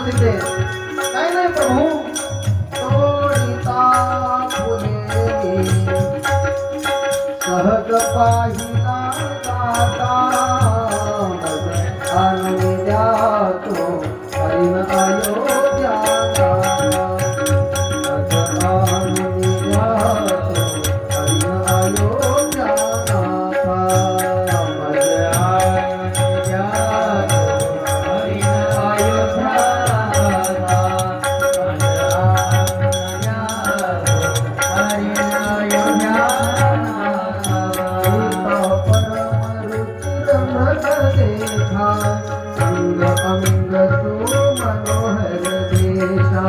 तिथे काय नाही प्रभू तोडिता फुले सहज पाहिला जाता आनंदी द्यातो हरिण अयोध्या आनंदी द्यातो हरिण अयोध्या अंग अंग तू मनोहर देशा